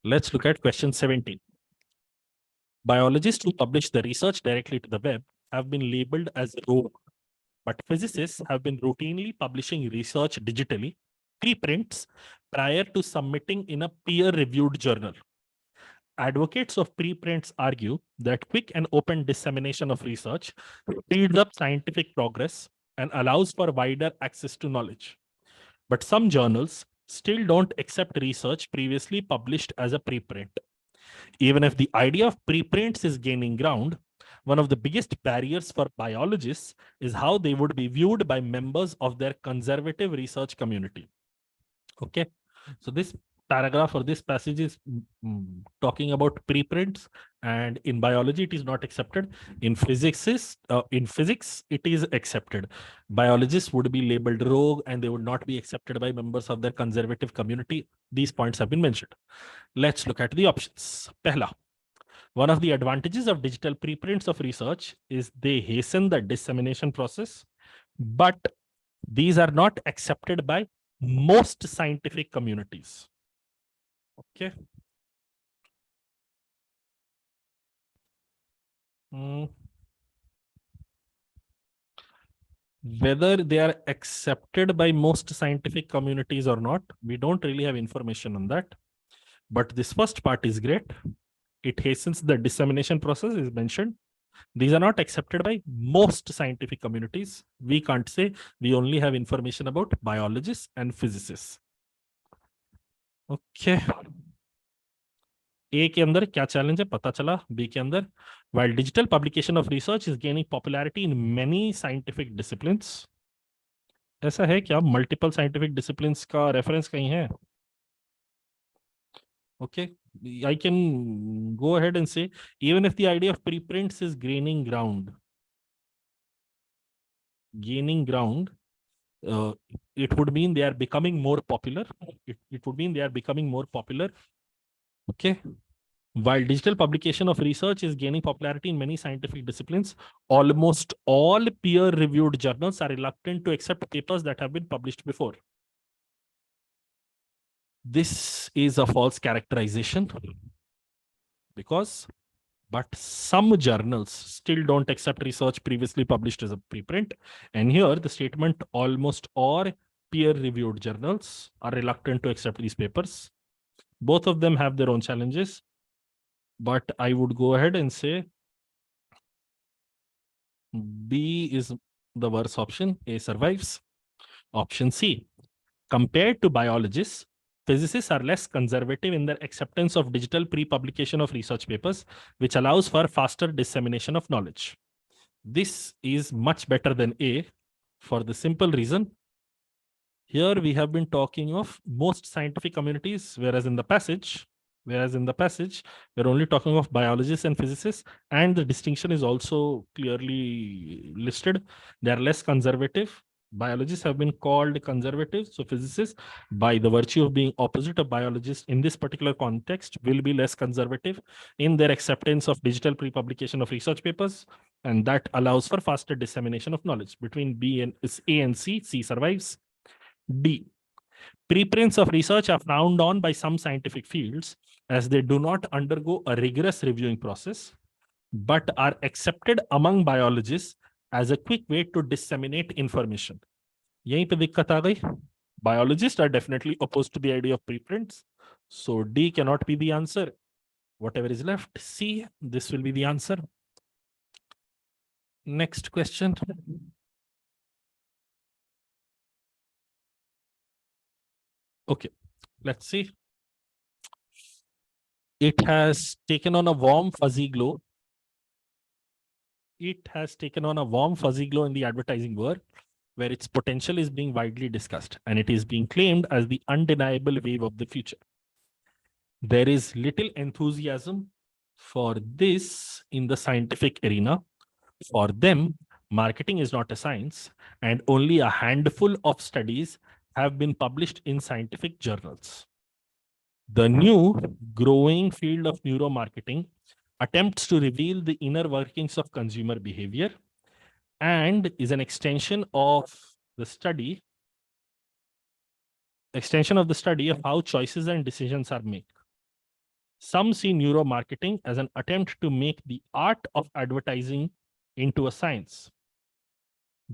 Let's look at question 17. Biologists who publish the research directly to the web have been labeled as rogue, but physicists have been routinely publishing research digitally, preprints, prior to submitting in a peer-reviewed journal. Advocates of preprints argue that quick and open dissemination of research speeds up scientific progress and allows for wider access to knowledge. But some journals still don't accept research previously published as a preprint. Even if the idea of preprints is gaining ground, one of the biggest barriers for biologists is how they would be viewed by members of their conservative research community. Okay, so this paragraph or this passage is talking about preprints, and in biology it is not accepted. In physics, it is accepted. Biologists would be labeled rogue and they would not be accepted by members of their conservative community. These points have been mentioned. Let's look at the options. Pehla. One of the advantages of digital preprints of research is they hasten the dissemination process, but these are not accepted by most scientific communities. Okay. Whether they are accepted by most scientific communities or not, we don't really have information on that. But this first part is great. It hastens the dissemination process, is mentioned. These are not accepted by most scientific communities. We can't say, we only have information about biologists and physicists. Okay. A के अंदर क्या challenge है पता चला. B के अंदर, while digital publication of research is gaining popularity in many scientific disciplines. ऐसा है क्या multiple scientific disciplines का reference कहीं है? Okay, I can go ahead and say, even if the idea of preprints is gaining ground, it would mean they are becoming more popular. It would mean they are becoming more popular. Okay. While digital publication of research is gaining popularity in many scientific disciplines, almost all peer-reviewed journals are reluctant to accept papers that have been published before. This is a false characterization but some journals still don't accept research previously published as a preprint. And here the statement, almost all peer-reviewed journals are reluctant to accept these papers. Both of them have their own challenges, but I would go ahead and say B is the worst option. A survives. Option C. Compared to biologists, physicists are less conservative in their acceptance of digital pre-publication of research papers, which allows for faster dissemination of knowledge. This is much better than A for the simple reason. Here we have been talking of most scientific communities, whereas in the passage, we're only talking of biologists and physicists, and the distinction is also clearly listed. They are less conservative. Biologists have been called conservative, so physicists, by the virtue of being opposite of biologists in this particular context, will be less conservative in their acceptance of digital pre-publication of research papers, and that allows for faster dissemination of knowledge. Between B and A and C, C survives. D. Preprints of research are frowned on by some scientific fields as they do not undergo a rigorous reviewing process, but are accepted among biologists as a quick way to disseminate information. यहीं पे दिक्कत आ गई. Biologists are definitely opposed to the idea of preprints. So D cannot be the answer. Whatever is left, C, this will be the answer. Next question. Okay, let's see. It has taken on a warm, fuzzy glow. It has taken on a warm, fuzzy glow in the advertising world, where its potential is being widely discussed, and it is being claimed as the undeniable wave of the future. There is little enthusiasm for this in the scientific arena. For them, marketing is not a science, and only a handful of studies have been published in scientific journals. The new growing field of neuromarketing attempts to reveal the inner workings of consumer behavior and is an extension of the study of how choices and decisions are made. Some see neuromarketing as an attempt to make the art of advertising into a science,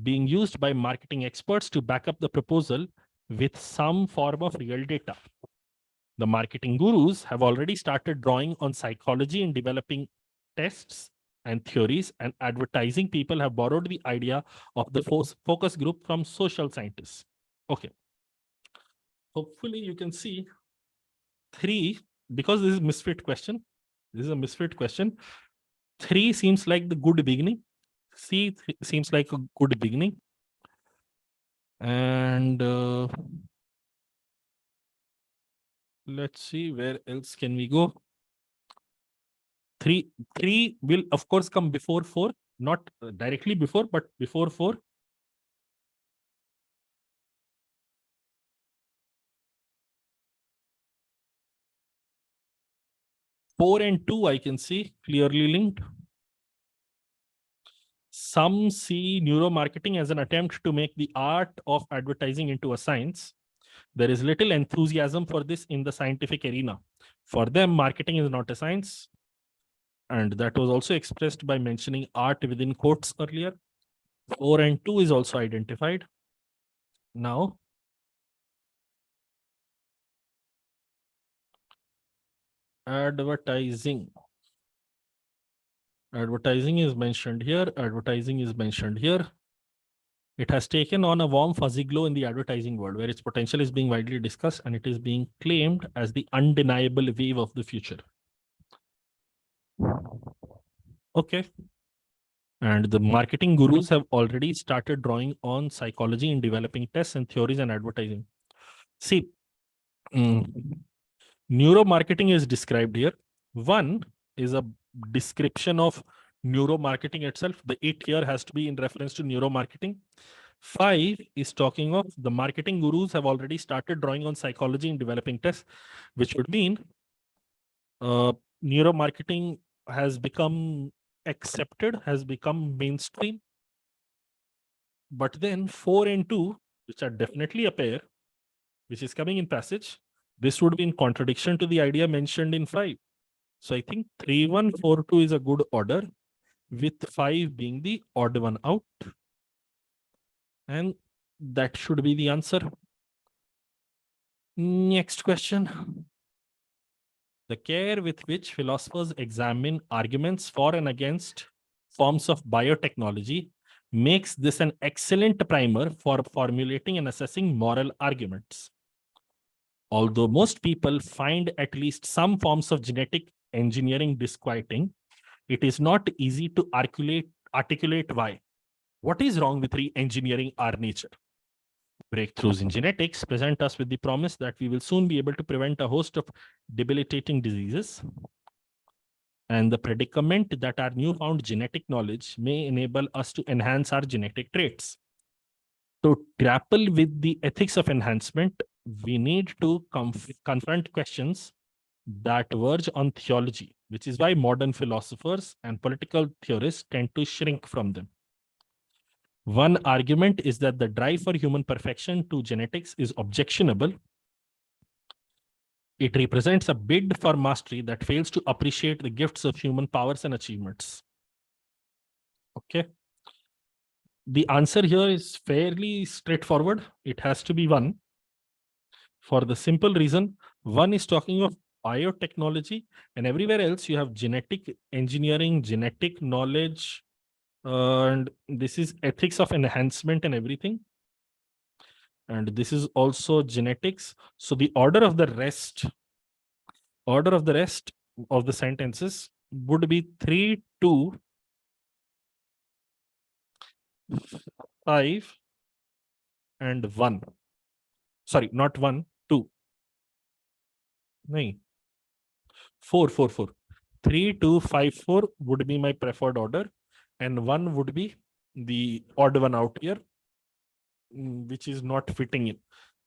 being used by marketing experts to back up the proposal with some form of real data. The marketing gurus have already started drawing on psychology in developing tests and theories, and advertising people have borrowed the idea of the focus group from social scientists. Okay. Hopefully you can see 3, because this is misfit question. This is a misfit question. 3 seems like the good beginning. C seems like a good beginning. And let's see, where else can we go? 3 will of course come before 4, not directly before, but before 4. Four and 2 I can see clearly linked. Some see neuromarketing as an attempt to make the art of advertising into a science. There is little enthusiasm for this in the scientific arena. For them, marketing is not a science. And that was also expressed by mentioning art within quotes earlier. 4 and 2 is also identified. Now, advertising. Advertising is mentioned here. Advertising is mentioned here. It has taken on a warm fuzzy glow in the advertising world, where its potential is being widely discussed and it is being claimed as the undeniable wave of the future. Okay. And the marketing gurus have already started drawing on psychology in developing tests and theories and advertising. See, neuromarketing is described here. 1 is a description of neuromarketing itself. The 8 here has to be in reference to neuromarketing. 5 is talking of the marketing gurus have already started drawing on psychology in developing tests, which would mean neuromarketing has become accepted, has become mainstream. But then 4 and 2, which are definitely a pair, which is coming in passage, this would be in contradiction to the idea mentioned in 5. So I think 3, 1, 4, 2 is a good order, with 5 being the odd one out. And that should be the answer. Next question. The care with which philosophers examine arguments for and against forms of biotechnology makes this an excellent primer for formulating and assessing moral arguments. Although most people find at least some forms of genetic engineering disquieting, it is not easy to articulate why. What is wrong with re-engineering our nature? Breakthroughs in genetics present us with the promise that we will soon be able to prevent a host of debilitating diseases. And the predicament that our newfound genetic knowledge may enable us to enhance our genetic traits. To grapple with the ethics of enhancement, we need to confront questions that verge on theology, which is why modern philosophers and political theorists tend to shrink from them. One argument is that the drive for human perfection to genetics is objectionable. It represents a bid for mastery that fails to appreciate the gifts of human powers and achievements. Okay. The answer here is fairly straightforward. It has to be 1. For the simple reason, 1 is talking of biotechnology, and everywhere else you have genetic engineering, genetic knowledge, and this is ethics of enhancement and everything. And this is also genetics. So the order of the rest of the sentences would be 3, 2, 5, and 1. Sorry, not 1, 2. No. 4, 4, 4. 3, 2, 5, 4 would be my preferred order, and 1 would be the odd one out here, which is not fitting in.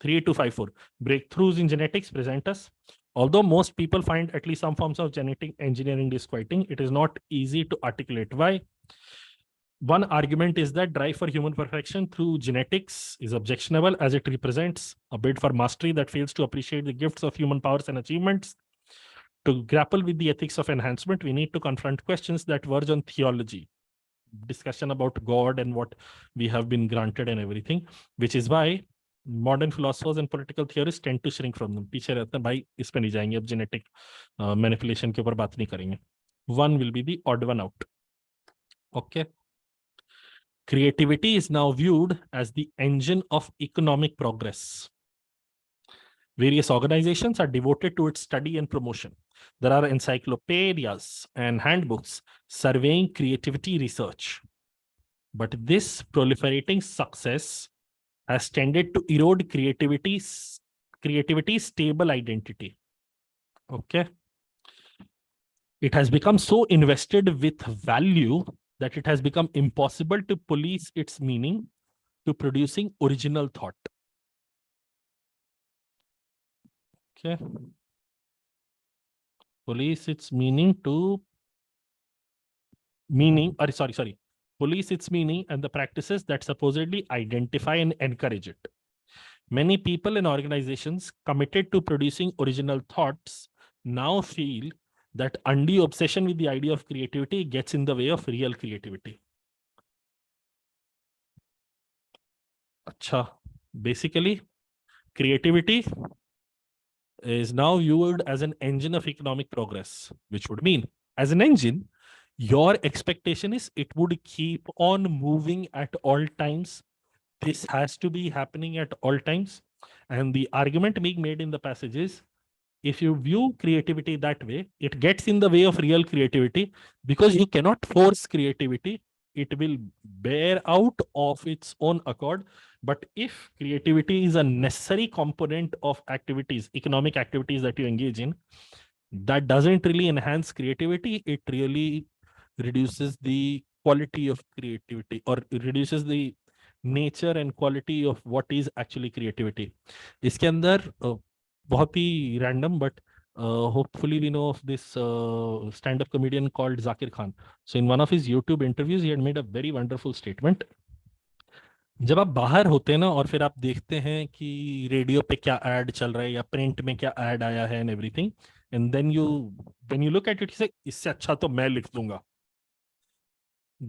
3, 2, 5, 4. Breakthroughs in genetics present us. Although most people find at least some forms of genetic engineering disquieting, it is not easy to articulate why. One argument is that drive for human perfection through genetics is objectionable, as it represents a bid for mastery that fails to appreciate the gifts of human powers and achievements. To grapple with the ethics of enhancement, we need to confront questions that verge on theology, discussion about God and what we have been granted and everything, which is why modern philosophers and political theorists tend to shrink from them. पीछे रहते हैं भाई, इस पे नहीं जाएंगे, अब genetic manipulation के ऊपर बात नहीं करेंगे. One will be the odd one out. Okay. Creativity is now viewed as the engine of economic progress. Various organizations are devoted to its study and promotion. There are encyclopedias and handbooks surveying creativity research. But this proliferating success has tended to erode creativity's stable identity. Okay. It has become so invested with value that it has become impossible to police its meaning to producing original thought. Okay. Police its meaning to police its meaning and the practices that supposedly identify and encourage it. Many people and organizations committed to producing original thoughts now feel that undue obsession with the idea of creativity gets in the way of real creativity. Acha, basically, creativity is now viewed as an engine of economic progress, which would mean, as an engine, your expectation is it would keep on moving at all times. This has to be happening at all times. And the argument being made in the passage is, if you view creativity that way, it gets in the way of real creativity because you cannot force creativity. It will bear out of its own accord. But if creativity is a necessary component of activities, economic activities that you engage in, that doesn't really enhance creativity. It really reduces the quality of creativity, or it reduces the nature and quality of what is actually creativity. इसके अंदर बहुत ही random, but hopefully we know of this stand-up comedian called Zakir Khan. So in one of his YouTube interviews, he had made a very wonderful statement. जब आप बाहर होते हैं ना और फिर आप देखते हैं कि रेडियो पे क्या ऐड चल रहा है या प्रिंट में क्या ऐड आया है and everything, and then you look at it, इससे अच्छा तो मैं लिख दूंगा.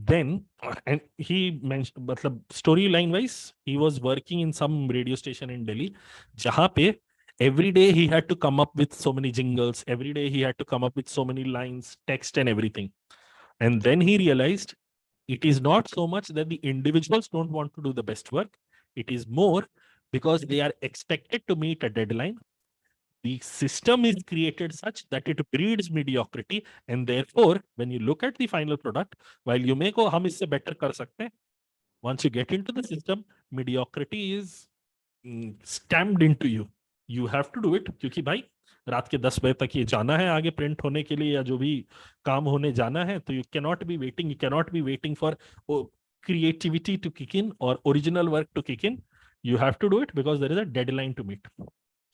Then and he mentioned, मतलब storyline wise, he was working in some radio station in Delhi, जहाँ पे every day he had to come up with so many jingles, every day he had to come up with so many lines, text and everything. And then he realized it is not so much that the individuals don't want to do the best work. It is more because they are expected to meet a deadline. The system is created such that it breeds mediocrity, and therefore, when you look at the final product, while you may go, hum isse better kar sakte hain, once you get into the system, mediocrity is stamped into you. You have to do it, क्योंकि भाई रात के 10 बजे तक ये जाना है आगे प्रिंट होने के लिए या जो भी काम होने जाना है, तो you cannot be waiting for creativity to kick in or original work to kick in. You have to do it because there is a deadline to meet.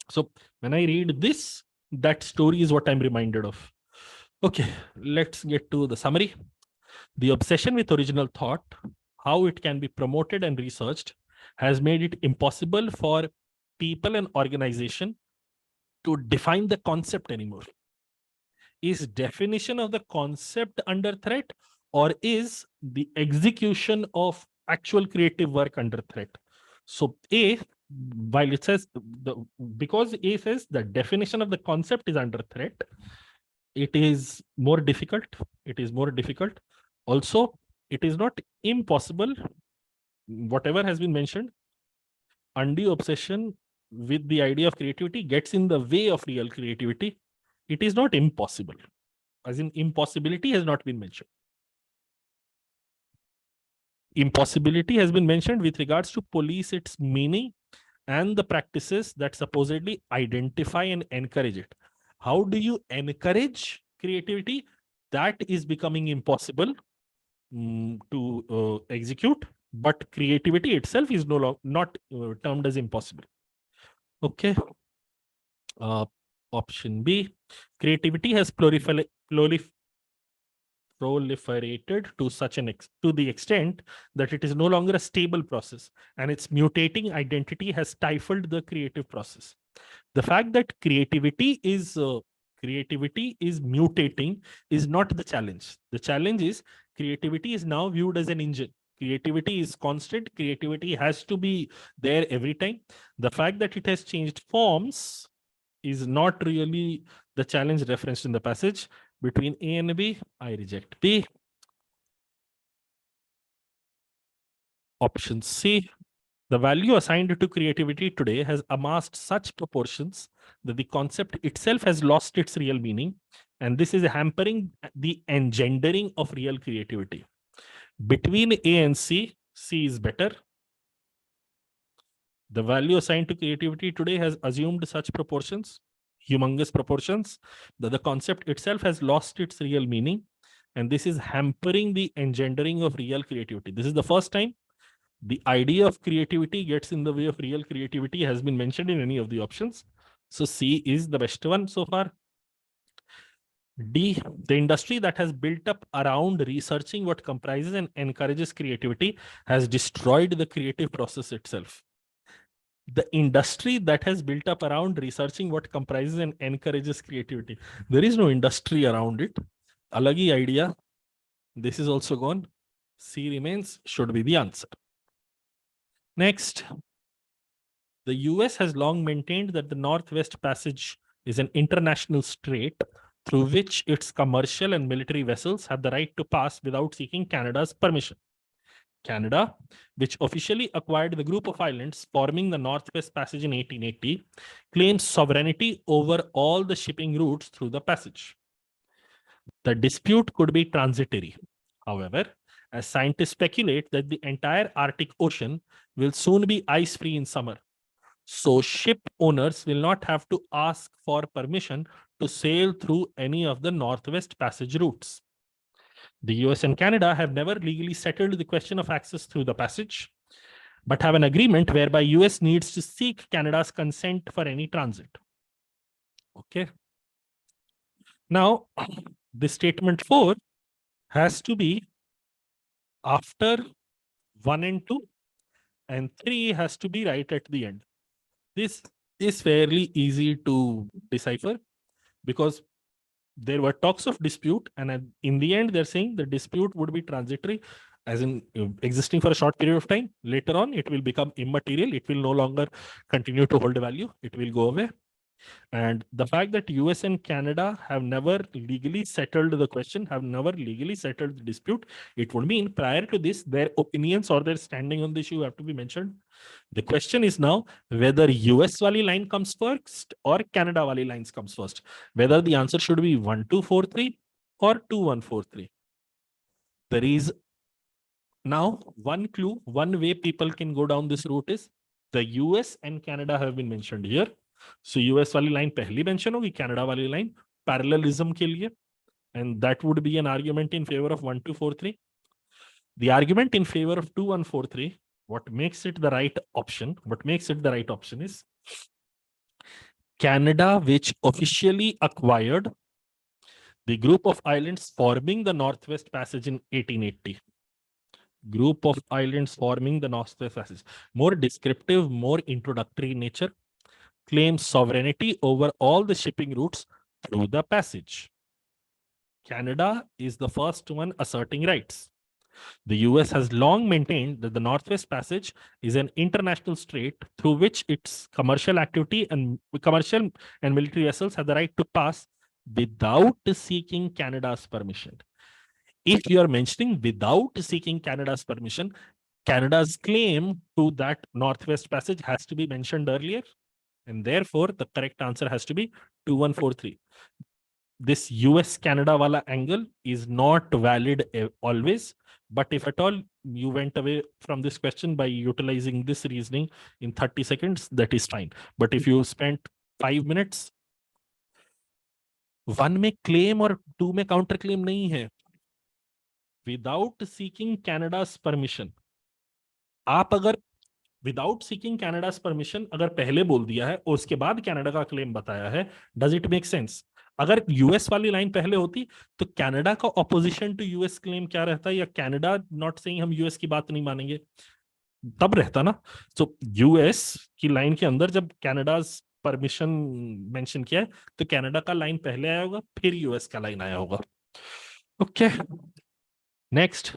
So when I read this, that story is what I'm reminded of. Okay, let's get to the summary. The obsession with original thought, how it can be promoted and researched, has made it impossible for people and organization to define the concept anymore. Is definition of the concept under threat, or is the execution of actual creative work under threat? So while it says because A says the definition of the concept is under threat, it is more difficult. Also, it is not impossible. Whatever has been mentioned, undue obsession with the idea of creativity gets in the way of real creativity. It is not impossible, as in impossibility has not been mentioned. Impossibility has been mentioned with regards to police its meaning and the practices that supposedly identify and encourage it. How do you encourage creativity? That is becoming impossible to execute, but creativity itself is not termed as impossible. Okay. Option B, creativity has proliferated to the extent that it is no longer a stable process, and its mutating identity has stifled the creative process. The fact that creativity is creativity is mutating is not the challenge. The challenge is creativity is now viewed as an engine. Creativity is constant. Creativity has to be there every time. The fact that it has changed forms is not really the challenge referenced in the passage. Between A and B, I reject B. Option C. The value assigned to creativity today has amassed such proportions that the concept itself has lost its real meaning, and this is hampering the engendering of real creativity. Between A and C, C is better. The value assigned to creativity today has assumed such proportions, humongous proportions, that the concept itself has lost its real meaning, and this is hampering the engendering of real creativity. This is the first time the idea of creativity gets in the way of real creativity has been mentioned in any of the options. So C is the best one so far. D, the industry that has built up around researching what comprises and encourages creativity has destroyed the creative process itself. The industry that has built up around researching what comprises and encourages creativity. There is no industry around it. Alagi idea. This is also gone. C remains, should be the answer. Next, the US has long maintained that the Northwest Passage is an international strait through which its commercial and military vessels have the right to pass without seeking Canada's permission. Canada, which officially acquired the group of islands forming the Northwest Passage in 1880, claims sovereignty over all the shipping routes through the passage. The dispute could be transitory. However, as scientists speculate that the entire Arctic Ocean will soon be ice-free in summer, so ship owners will not have to ask for permission to sail through any of the Northwest Passage routes. The US and Canada have never legally settled the question of access through the passage, but have an agreement whereby US needs to seek Canada's consent for any transit. Okay. Now, the statement 4 has to be after 1 and 2, and 3 has to be right at the end. This is fairly easy to decipher because there were talks of dispute, and in the end, they're saying the dispute would be transitory, as in existing for a short period of time. Later on, it will become immaterial. It will no longer continue to hold a value. It will go away. And the fact that US and Canada have never legally settled the question, have never legally settled the dispute, it would mean prior to this, their opinions or their standing on the issue have to be mentioned. The question is now whether US wali line comes first or Canada wali lines comes first. Whether the answer should be 1243 or 2143. There is now one clue, one way people can go down this route is the US and Canada have been mentioned here. So US वाली line पहली mention होगी, Canada वाली line parallelism के लिए, and that would be an argument in favor of 1243. The argument in favor of 2143, what makes it the right option? What makes it the right option is Canada, which officially acquired the group of islands forming the Northwest Passage in 1880. Group of islands forming the Northwest Passage. More descriptive, more introductory in nature. Claims sovereignty over all the shipping routes through the passage. Canada is the first one asserting rights. The US has long maintained that the Northwest Passage is an international strait through which its commercial activity and commercial and military vessels have the right to pass without seeking Canada's permission. If you are mentioning without seeking Canada's permission, Canada's claim to that Northwest Passage has to be mentioned earlier. And therefore, the correct answer has to be 2143. This US-Canada wala angle is not valid always. But if at all you went away from this question by utilizing this reasoning in 30 seconds, that is fine. But if you spent 5 minutes, 1 में claim और 2 में counter claim नहीं है. Without seeking Canada's permission. आप अगर without seeking कैनेडास permission अगर पहले बोल दिया है और उसके बाद कनाडा का क्लेम बताया है, डज इट मेक सेंस? अगर यूएस वाली लाइन पहले होती तो कनाडा का ऑपोजिशन टू यूएस क्लेम क्या रहता, या कनाडा नॉट सेइंग हम यूएस की बात नहीं मानेंगे, तब रहता ना. सो यूएस की लाइन के अंदर जब कनाडास परमिशन मेंशन किया है, तो कनाडा का लाइन पहले आया होगा, फिर यूएस का लाइन आया होगा. Okay, next.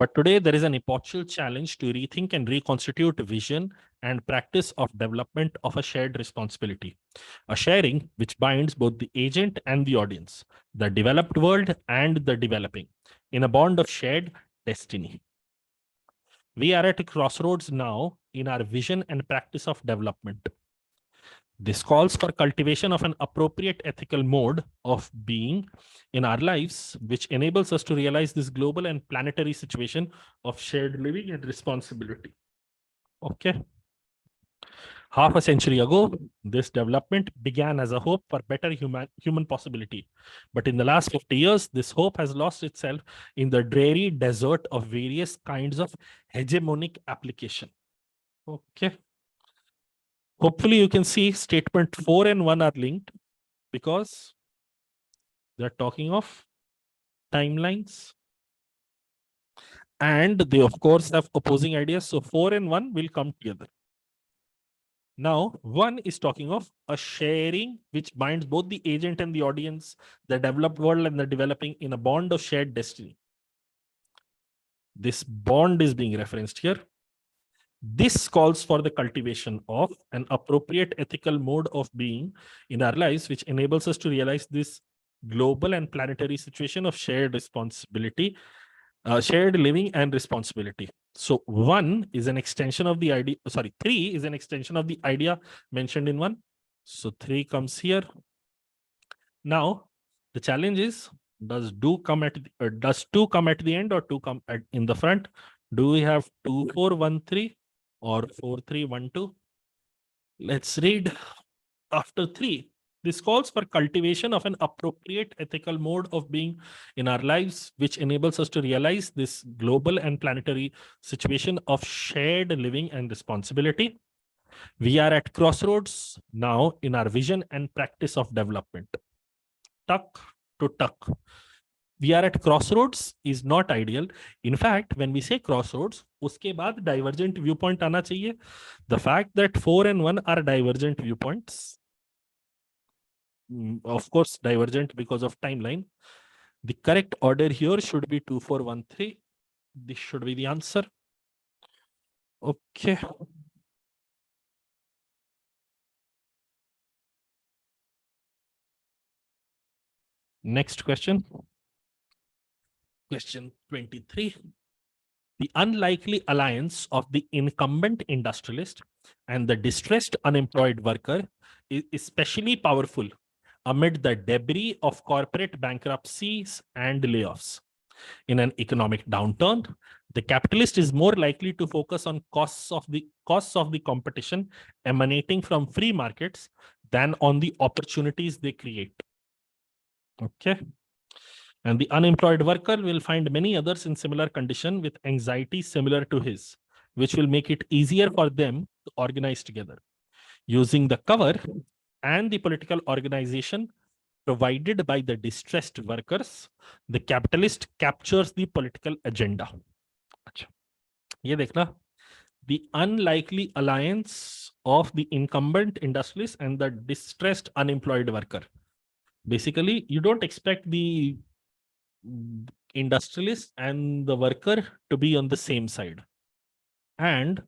But today there is an epochal challenge to rethink and reconstitute vision and practice of development of a shared responsibility, a sharing which binds both the agent and the audience, the developed world and the developing, in a bond of shared destiny. We are at a crossroads now in our vision and practice of development. This calls for cultivation of an appropriate ethical mode of being in our lives, which enables us to realize this global and planetary situation of shared living and responsibility. Okay. Half a century ago, this development began as a hope for better human possibility. But in the last 50 years, this hope has lost itself in the dreary desert of various kinds of hegemonic application. Okay. Hopefully you can see statement 4 and 1 are linked because they're talking of timelines. And they, of course, have opposing ideas. So 4 and 1 will come together. Now, 1 is talking of a sharing which binds both the agent and the audience, the developed world and the developing, in a bond of shared destiny. This bond is being referenced here. This calls for the cultivation of an appropriate ethical mode of being in our lives, which enables us to realize this global and planetary situation of shared responsibility, shared living and responsibility. So 1 is an extension of the idea, 3 is an extension of the idea mentioned in 1. So 3 comes here. Now, the challenge is, does 2 come at the end or 2 come in the front? Do we have 2, 4, 1, 3 or 4, 3, 1, 2? Let's read after 3. This calls for cultivation of an appropriate ethical mode of being in our lives, which enables us to realize this global and planetary situation of shared living and responsibility. We are at crossroads now in our vision and practice of development. Tuck to tuck. We are at crossroads is not ideal. In fact, when we say crossroads, uske baad divergent viewpoint aana chahiye. The fact that 4 and 1 are divergent viewpoints, of course, divergent because of timeline. The correct order here should be 2, 4, 1, 3. This should be the answer. Okay. Next question. Question 23. The unlikely alliance of the incumbent industrialist and the distressed unemployed worker is especially powerful amid the debris of corporate bankruptcies and layoffs. In an economic downturn, the capitalist is more likely to focus on costs of the competition emanating from free markets than on the opportunities they create. Okay. And the unemployed worker will find many others in similar condition with anxiety similar to his, which will make it easier for them to organize together. Using the cover and the political organization provided by the distressed workers, the capitalist captures the political agenda. अच्छा, ये देखना, the unlikely alliance of the incumbent industrialist and the distressed unemployed worker. Basically, you don't expect the industrialist and the worker to be on the same side. And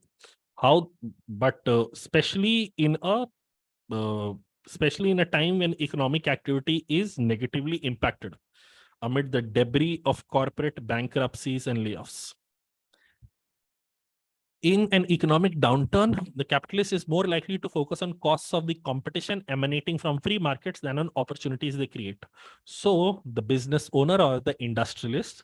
how, but especially in a time when economic activity is negatively impacted amid the debris of corporate bankruptcies and layoffs. In an economic downturn, the capitalist is more likely to focus on costs of the competition emanating from free markets than on opportunities they create. So the business owner or the industrialist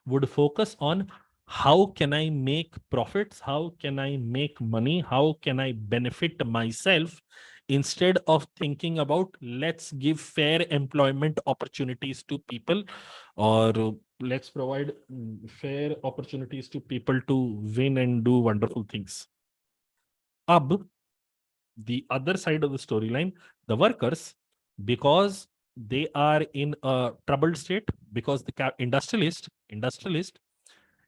would focus on how can I make profits? How can I make money? How can I benefit myself? Instead of thinking about let's give fair employment opportunities to people, or let's provide fair opportunities to people to win and do wonderful things. Ab, the other side of the storyline, the workers because they are in a troubled state, because the industrialist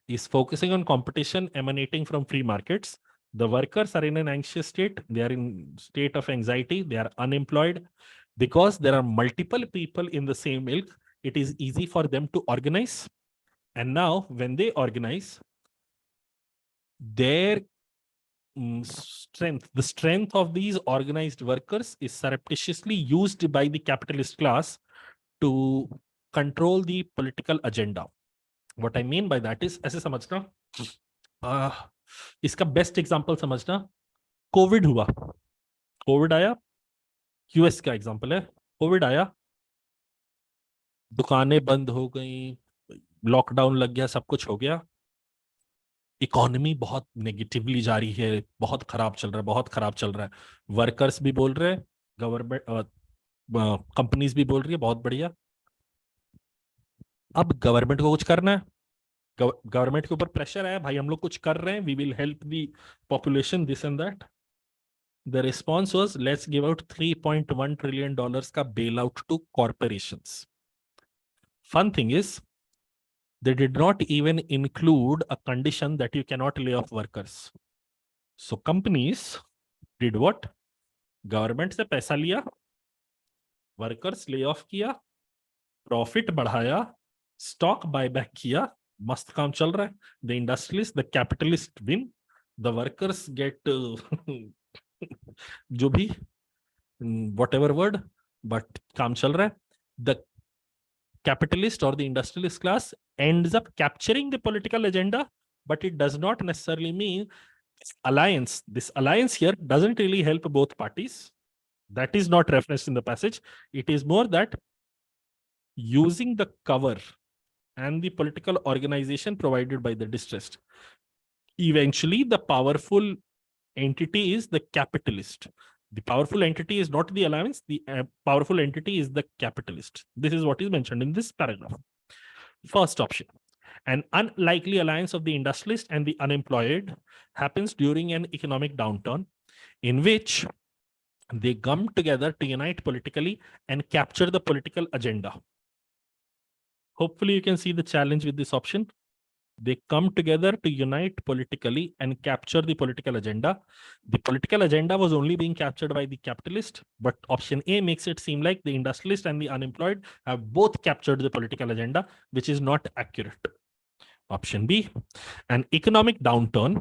is focusing on competition emanating from free markets. The workers are in an anxious state. They are in state of anxiety. They are unemployed. Because there are multiple people in the same milk, it is easy for them to organize. And now when they organize, their the strength of these organized workers is surreptitiously used by the capitalist class to control the political agenda. What I mean by that is, ऐसे समझना, इसका best example समझना, Covid हुआ, Covid आया, US का example है, Covid आया, दुकानें बंद हो गई, लॉकडाउन लग गया, सब कुछ हो गया, इकोनॉमी बहुत नेगेटिवली जा रही है, बहुत खराब चल रहा है, बहुत खराब चल रहा है, वर्कर्स भी बोल रहे हैं, गवर्नमेंट कंपनीज भी बोल रही है बहुत बढ़िया। अब गवर्नमेंट को कुछ करना है, गवर्नमेंट के ऊपर प्रेशर आया, भाई हम लोग कुछ कर रहे हैं, we will help the population, this and that. The response was, let's give out $3.1 trillion का bail out to corporations. Fun thing is, they did not even include a condition that you cannot lay off workers. So companies did what? Government से पैसा लिया, workers lay off किया, profit बढ़ाया, stock buyback किया, मस्त काम चल रहा है, the industrialists, the capitalists win, the workers get जो भी whatever word, but काम चल रहा है, the capitalist or the industrialist class ends up capturing the political agenda, but it does not necessarily mean this alliance here doesn't really help both parties. That is not referenced in the passage. It is more that using the cover and the political organization provided by the distressed, eventually the powerful entity is the capitalist. The powerful entity is not the alliance, the powerful entity is the capitalist. This is what is mentioned in this paragraph. First option, an unlikely alliance of the industrialist and the unemployed happens during an economic downturn in which they come together to unite politically and capture the political agenda. Hopefully you can see the challenge with this option. They come together to unite politically and capture the political agenda. The political agenda was only being captured by the capitalist, but option A makes it seem like the industrialist and the unemployed have both captured the political agenda, which is not accurate. Option B, an economic downturn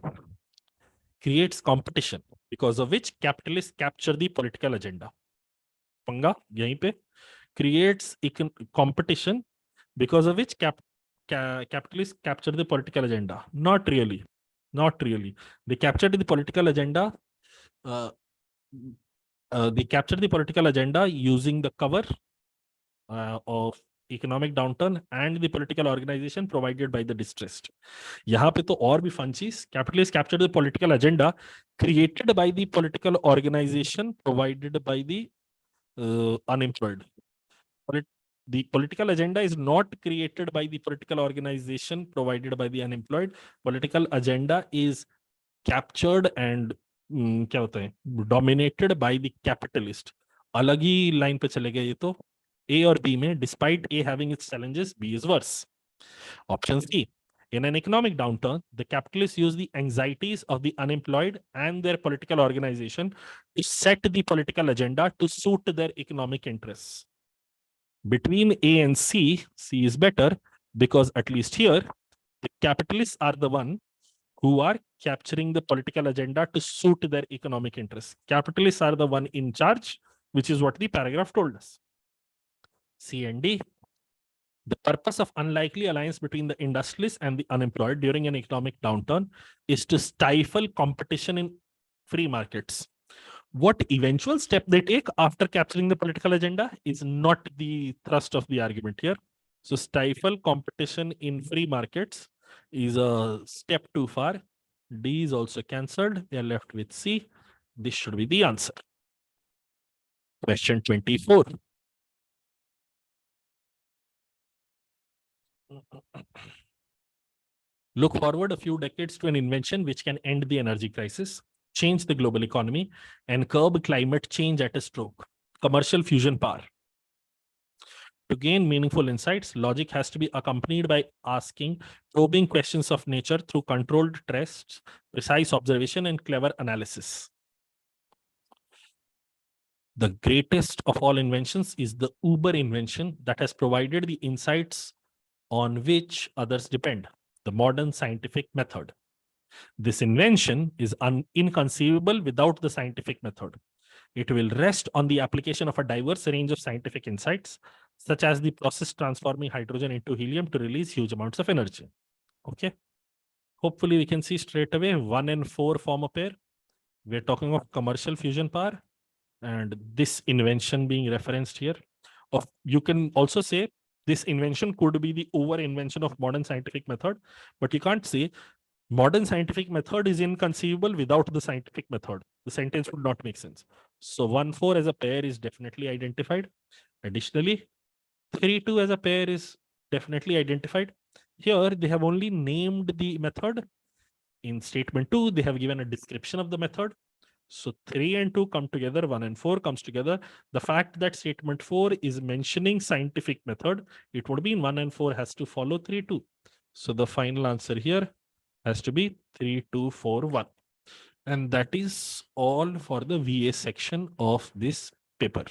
creates competition because of which capitalists capture the political agenda. पंगा यहीं पे, creates competition because of which capitalists capture the political agenda. Not really. They captured the political agenda. They captured the political agenda using the cover of economic downturn and the political organization provided by the distressed. यहाँ पे तो और भी fun चीज, capitalists captured the political agenda created by the political organization provided by the unemployed. The political agenda is not created by the political organization provided by the unemployed. Political agenda is captured and क्या होता है, dominated by the capitalist. अलग ही line पे चले गए ये तो, A और B में, despite A having its challenges, B is worse. Option C, in an economic downturn, the capitalists use the anxieties of the unemployed and their political organization to set the political agenda to suit their economic interests. Between A and C, C is better because at least here, the capitalists are the one who are capturing the political agenda to suit their economic interests. Capitalists are the one in charge, which is what the paragraph told us. C and D, the purpose of unlikely alliance between the industrialists and the unemployed during an economic downturn is to stifle competition in free markets. What eventual step they take after capturing the political agenda is not the thrust of the argument here. So stifle competition in free markets is a step too far. D is also cancelled. They are left with C. This should be the answer. Question 24. Look forward a few decades to an invention which can end the energy crisis, change the global economy, and curb climate change at a stroke. Commercial fusion power. To gain meaningful insights, logic has to be accompanied by asking probing questions of nature through controlled tests, precise observation, and clever analysis. The greatest of all inventions is the Uber invention that has provided the insights on which others depend, the modern scientific method. This invention is inconceivable without the scientific method. It will rest on the application of a diverse range of scientific insights, such as the process transforming hydrogen into helium to release huge amounts of energy. Okay. Hopefully, we can see straight away 1 and 4 form a pair. We're talking of commercial fusion power, and this invention being referenced here. You can also say this invention could be the over invention of modern scientific method, but you can't say modern scientific method is inconceivable without the scientific method. The sentence would not make sense. So 1-4 as a pair is definitely identified. Additionally, 3-2 as a pair is definitely identified. Here, they have only named the method. In statement 2, they have given a description of the method. So 3 and 2 come together, 1 and 4 comes together. The fact that statement 4 is mentioning scientific method, it would mean 1 and 4 has to follow 3, 2. So the final answer here has to be 3, 2, 4, 1. And that is all for the VA section of this paper.